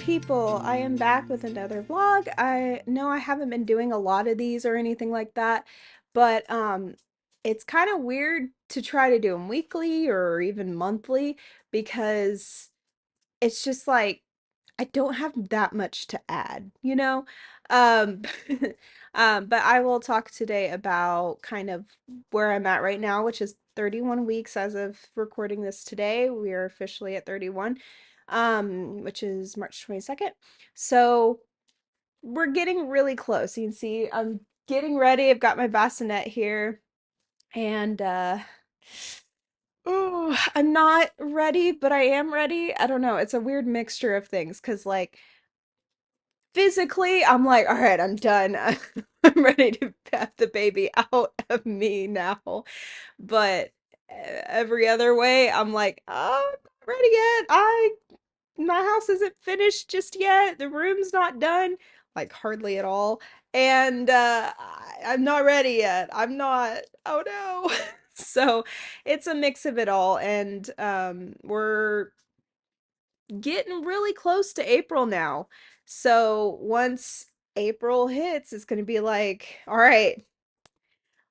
people? I am back with another vlog. I know I haven't been doing a lot of these or anything like that, but it's kind of weird to try to do them weekly or even monthly because it's just like I don't have that much to add, you know? Um, but I will talk today about kind of where I'm at right now, which is 31 weeks as of recording this today. We are officially at 31, which is March 22nd. So we're getting really close. You can see I'm getting ready. I've got my bassinet here and oh, I'm not ready, but I am ready. I don't know. It's a weird mixture of things because, like, physically, I'm like, all right, I'm done. I'm ready to have the baby out of me now. But every other way, I'm like, oh, I'm not ready yet. My house isn't finished just yet. The room's not done, like hardly at all. And I'm not ready yet. I'm not. Oh no. So it's a mix of it all, and we're getting really close to April now. So once April hits, it's going to be like, all right,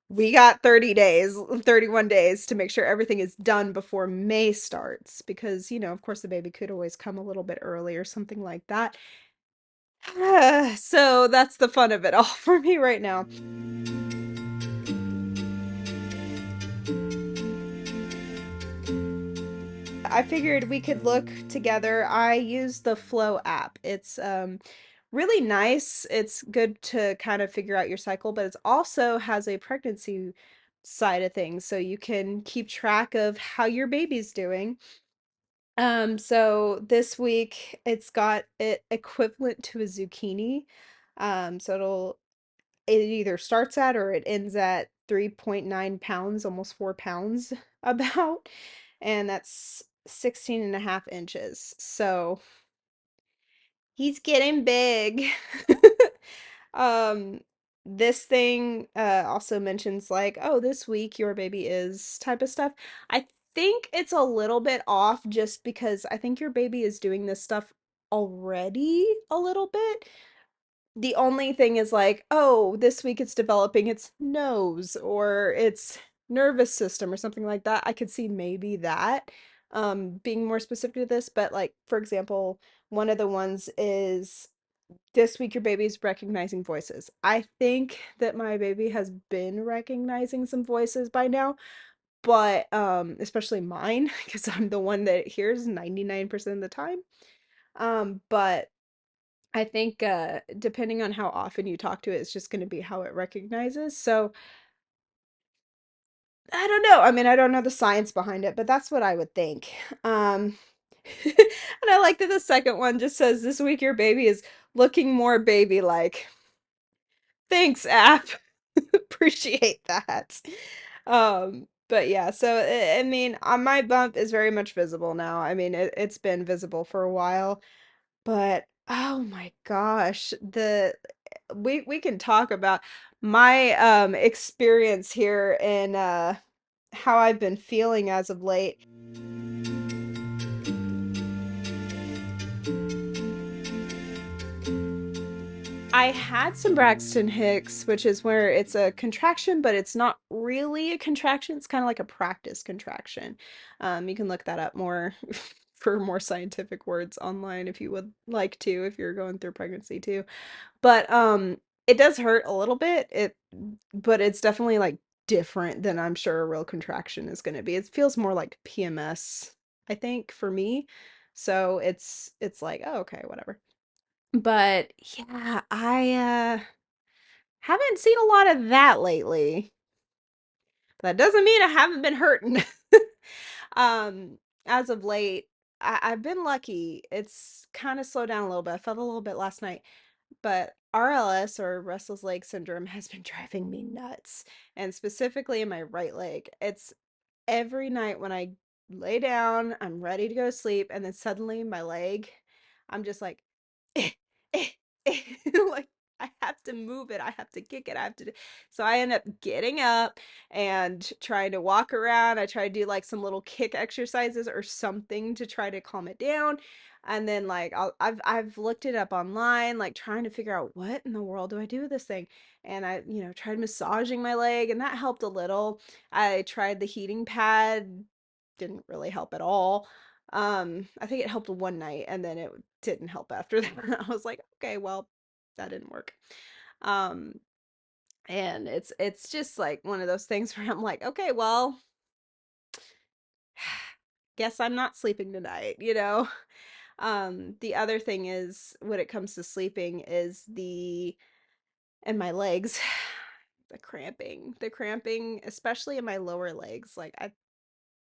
we got 30 days, 31 days to make sure everything is done before May starts. Because, of course, the baby could always come a little bit early or something like that. So that's the fun of it all for me right now. I figured we could look together. I use the Flow app. It's really nice. It's good to kind of figure out your cycle, but it also has a pregnancy side of things, so you can keep track of how your baby's doing. So this week it's got it equivalent to a zucchini. So it either starts at or it ends at 3.9 pounds, almost 4 pounds about, and that's 16 and a half inches. So he's getting big. Um, this thing also mentions like, oh, this week your baby is type of stuff. I think it's a little bit off just because I think your baby is doing this stuff already a little bit. The only thing is like, oh, this week it's developing its nose or its nervous system or something like that. I could see maybe that being more specific to this, but like for example, one of the ones is this week your baby's recognizing voices. I think that my baby has been recognizing some voices by now, but especially mine because I'm the one that hears 99% of the time. But I think depending on how often you talk to it, it's just going to be how it recognizes. So I don't know. I mean, I don't know the science behind it, but that's what I would think. Um, and I like that the second one just says, this week your baby is looking more baby-like. Thanks, app. Appreciate that. But yeah, so I mean, my bump is very much visible now. I mean, it's been visible for a while, but oh my gosh, the we can talk about my experience here and how I've been feeling as of late. I had some Braxton Hicks, which is where it's a contraction, but it's not really a contraction. It's kind of like a practice contraction. You can look that up more for more scientific words online if you would like to, if you're going through pregnancy too. But it does hurt a little bit. But it's definitely like different than I'm sure a real contraction is going to be. It feels more like PMS, I think, for me. So it's like, oh, okay, whatever. But yeah, I haven't seen a lot of that lately. That doesn't mean I haven't been hurting. Um, as of late, I've been lucky. It's kind of slowed down a little bit. I felt a little bit last night, but RLS or restless leg syndrome has been driving me nuts. And specifically in my right leg. It's every night when I lay down, I'm ready to go to sleep, and then suddenly my leg, I'm just like, eh, eh, eh. Like I have to move it, I have to kick it, I have to. So I end up getting up and trying to walk around. I try to do like some little kick exercises or something to try to calm it down. And then like I've looked it up online, like trying to figure out what in the world do I do with this thing. And I, tried massaging my leg and that helped a little. I tried the heating pad, didn't really help at all. I think it helped one night and then it didn't help after that. I was like, okay, well, that didn't work. Um, and it's just like one of those things where I'm like, okay, well, guess I'm not sleeping tonight. The other thing is when it comes to sleeping is the and my legs, the cramping, especially in my lower legs. Like I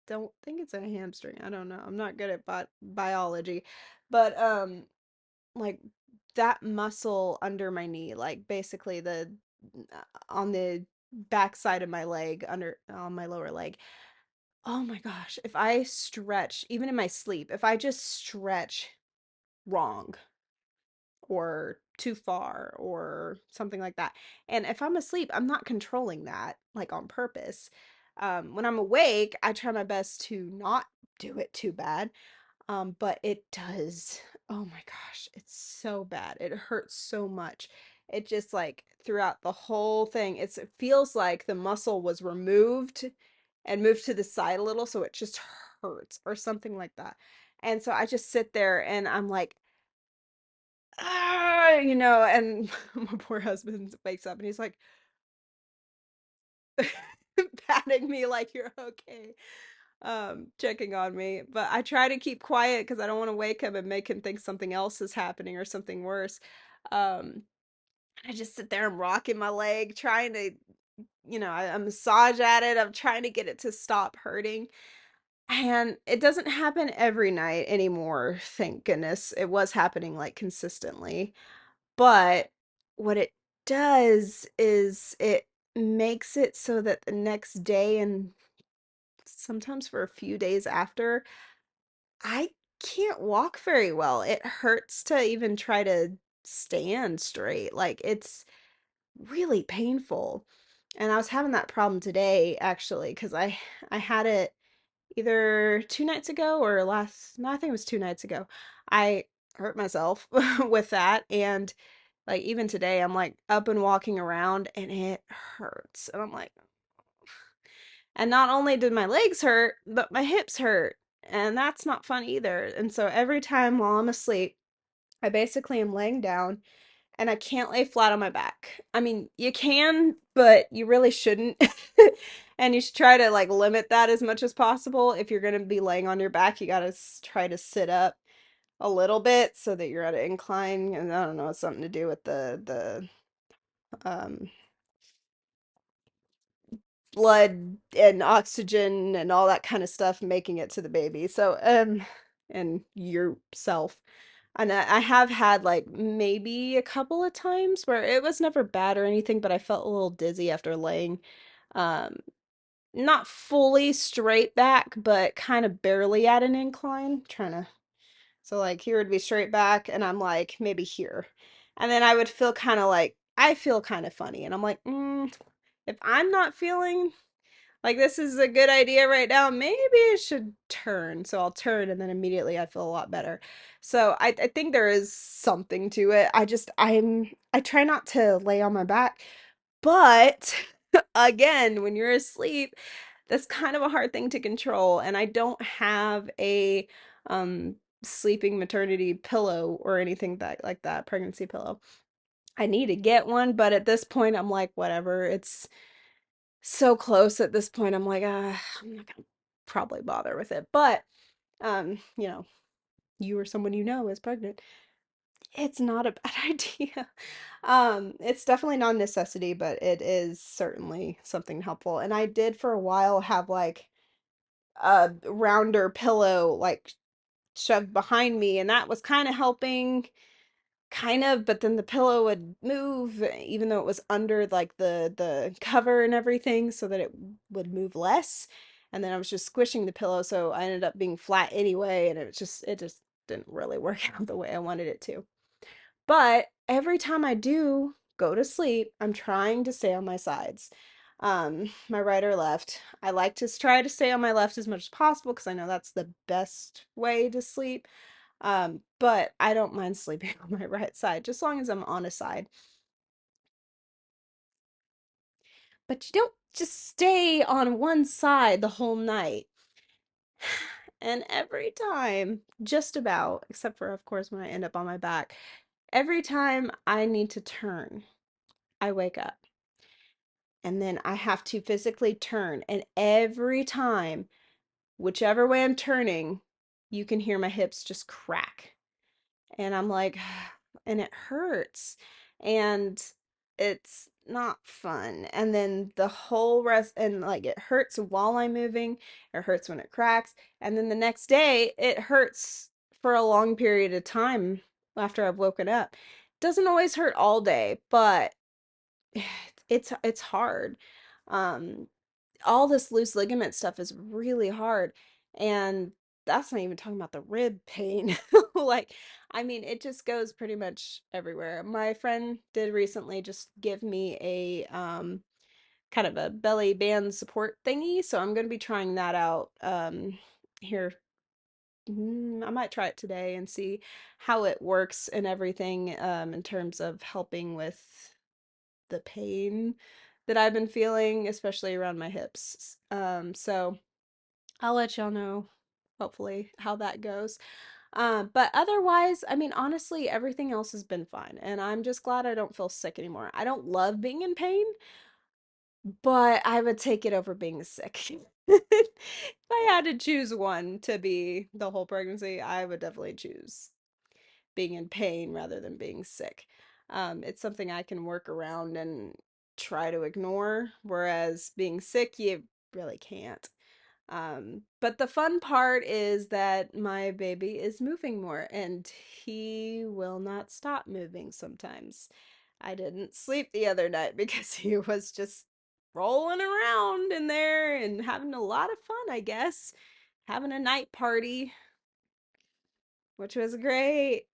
don't think it's a hamstring. I don't know. I'm not good at biology, but like that muscle under my knee, like basically the on the back side of my leg under on my lower leg. Oh my gosh, if I stretch even in my sleep, if I just stretch wrong or too far or something like that. And if I'm asleep, I'm not controlling that like on purpose. When I'm awake, I try my best to not do it too bad. But it does. Oh my gosh, it's so bad. It hurts so much. It just like throughout the whole thing, it feels like the muscle was removed and moved to the side a little, so it just hurts or something like that. And so I just sit there and I'm like, and my poor husband wakes up and he's like patting me like you're okay, checking on me. But I try to keep quiet because I don't want to wake him and make him think something else is happening or something worse. Um, I just sit there and rocking my leg, trying to, I massage at it. I'm trying to get it to stop hurting. And it doesn't happen every night anymore, thank goodness. It was happening like consistently. But what it does is it makes it so that the next day and sometimes for a few days after, I can't walk very well. It hurts to even try to stand straight. Like it's really painful. And I was having that problem today actually because I had it either 2 nights ago or no, I think it was 2 nights ago. I hurt myself with that and like even today, I'm like up and walking around and it hurts. And I'm like, and not only did my legs hurt, but my hips hurt. And that's not fun either. And so every time while I'm asleep, I basically am laying down and I can't lay flat on my back. I mean, you can, but you really shouldn't. And you should try to like limit that as much as possible. If you're going to be laying on your back, you got to try to sit up a little bit so that you're at an incline. And I don't know, it's something to do with the blood and oxygen and all that kind of stuff making it to the baby. So, and yourself. And I have had like maybe a couple of times where it was never bad or anything, but I felt a little dizzy after laying, um, not fully straight back, but kind of barely at an incline, trying to. So like here would be straight back, and I'm like maybe here, and then I would feel kind of like I feel kind of funny, and I'm like, if I'm not feeling like this is a good idea right now, maybe I should turn. So I'll turn and then immediately I feel a lot better. So I think there is something to it. I try not to lay on my back, but again, when you're asleep, that's kind of a hard thing to control. And I don't have a sleeping maternity pillow or anything that like that, pregnancy pillow. I need to get one, but at this point I'm like, whatever. It's so close at this point. I'm like, I'm not gonna probably bother with it. But um, you know, you or someone you know is pregnant. It's not a bad idea. It's definitely not a necessity, but it is certainly something helpful. And I did for a while have like a rounder pillow like shoved behind me, and that was kind of helping kind of, but then the pillow would move even though it was under like the cover and everything so that it would move less. And then I was just squishing the pillow, so I ended up being flat anyway, and it just didn't really work out the way I wanted it to. But every time I do go to sleep, I'm trying to stay on my sides. My right or left. I like to try to stay on my left as much as possible because I know that's the best way to sleep. But I don't mind sleeping on my right side, just as long as I'm on a side. But you don't just stay on one side the whole night. And every time, just about, except for, of course, when I end up on my back, every time I need to turn, I wake up. And then I have to physically turn. And every time, whichever way I'm turning, you can hear my hips just crack. And I'm like, and it hurts. And it's not fun. And then the whole rest, and like it hurts while I'm moving, it hurts when it cracks. And then the next day, it hurts for a long period of time after I've woken up. It doesn't always hurt all day, but it's hard. Um, all this loose ligament stuff is really hard. And that's not even talking about the rib pain. Like, I mean, it just goes pretty much everywhere. My friend did recently just give me a kind of a belly band support thingy, so I'm going to be trying that out here. I might try it today and see how it works and everything in terms of helping with the pain that I've been feeling, especially around my hips. So I'll let y'all know, hopefully, how that goes. But otherwise, I mean, honestly, everything else has been fine, and I'm just glad I don't feel sick anymore. I don't love being in pain, but I would take it over being sick. If I had to choose one to be the whole pregnancy, I would definitely choose being in pain rather than being sick. It's something I can work around and try to ignore, whereas being sick, you really can't. But the fun part is that my baby is moving more and he will not stop moving sometimes. I didn't sleep the other night because he was just rolling around in there and having a lot of fun, I guess. Having a night party, which was great.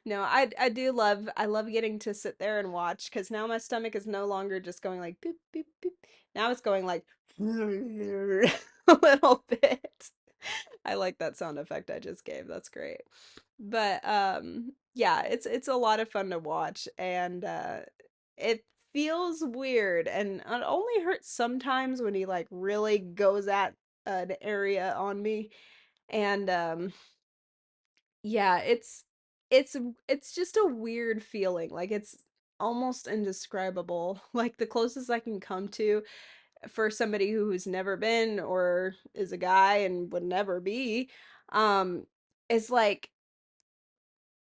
No, I do love I love getting to sit there and watch because now my stomach is no longer just going like boop boop boop. Now it's going like a little bit. I like that sound effect I just gave. That's great. But yeah, it's a lot of fun to watch and it feels weird and it only hurts sometimes when he like really goes at an area on me and yeah, it's it's just a weird feeling. Like it's almost indescribable. Like the closest I can come to for somebody who's never been or is a guy and would never be, um, is like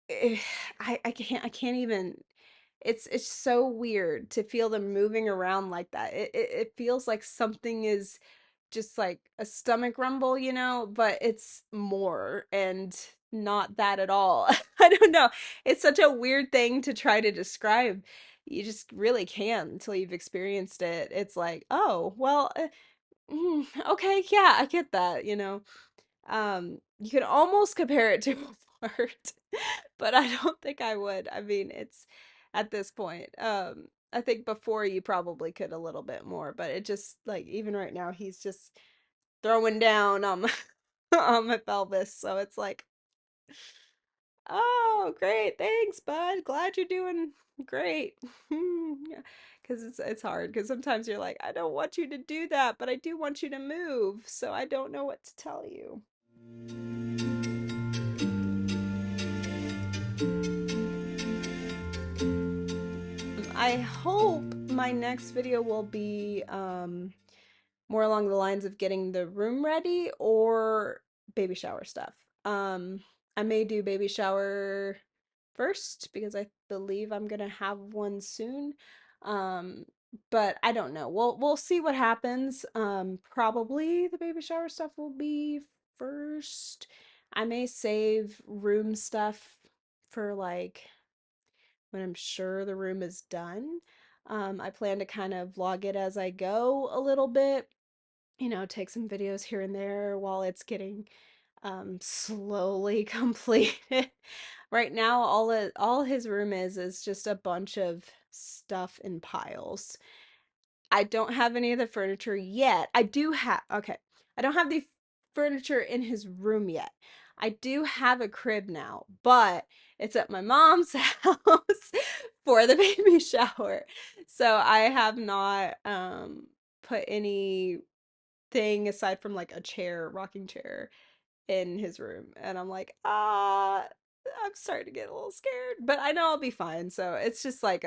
eh, I can't even it's so weird to feel them moving around like that. It feels like something is just like a stomach rumble, but it's more and not that at all. I don't know. It's such a weird thing to try to describe. You just really can't until you've experienced it. It's like, oh, well, okay, yeah, I get that. You can almost compare it to a fart, but I don't think I would. I mean, it's at this point. I think before you probably could a little bit more, but it just like even right now he's just throwing down on my on my pelvis, so it's like, oh, great, thanks, bud. Glad you're doing great. Yeah, because it's hard because sometimes you're like, I don't want you to do that, but I do want you to move, so I don't know what to tell you. I hope my next video will be more along the lines of getting the room ready or baby shower stuff. Um, I may do baby shower first because I believe I'm gonna have one soon. Um, but I don't know. We'll see what happens. Probably the baby shower stuff will be first. I may save room stuff for like when I'm sure the room is done. I plan to kind of vlog it as I go a little bit, take some videos here and there while it's getting slowly completed. Right now, all his room is just a bunch of stuff in piles. I don't have any of the furniture yet. I do have, okay, I don't have the furniture in his room yet. I do have a crib now, but it's at my mom's house for the baby shower. So I have not put anything aside from like a chair, rocking chair in his room. And I'm like, I'm starting to get a little scared, but I know I'll be fine. So it's just like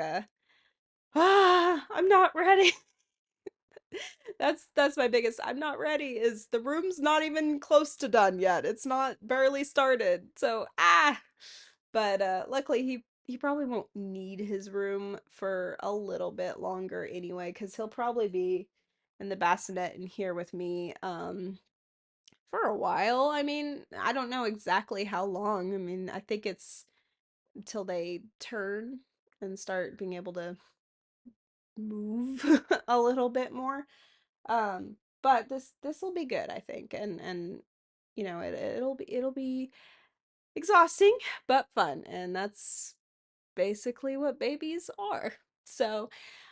I'm not ready. That's my biggest I'm not ready is the room's not even close to done yet. It's not barely started. So but luckily he probably won't need his room for a little bit longer anyway, because he'll probably be in the bassinet in here with me for a while. I mean, I don't know exactly how long. I mean, I think it's until they turn and start being able to move a little bit more. But this will be good, I think, and you know it'll be exhausting but fun, and that's basically what babies are. So,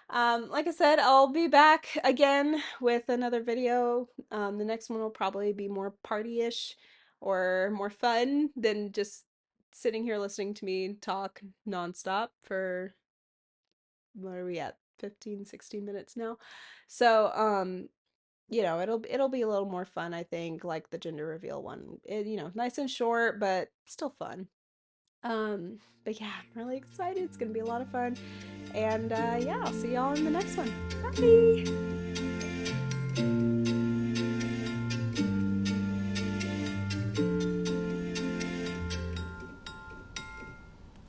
like I said, I'll be back again with another video. The next one will probably be more party-ish or more fun than just sitting here listening to me talk nonstop for what are we at? 15, 16 minutes now. So, you know, it'll be a little more fun, I think, like the gender reveal one. You know, nice and short, but still fun. But yeah, I'm really excited. It's gonna be a lot of fun. And yeah, I'll see y'all in the next one. Bye!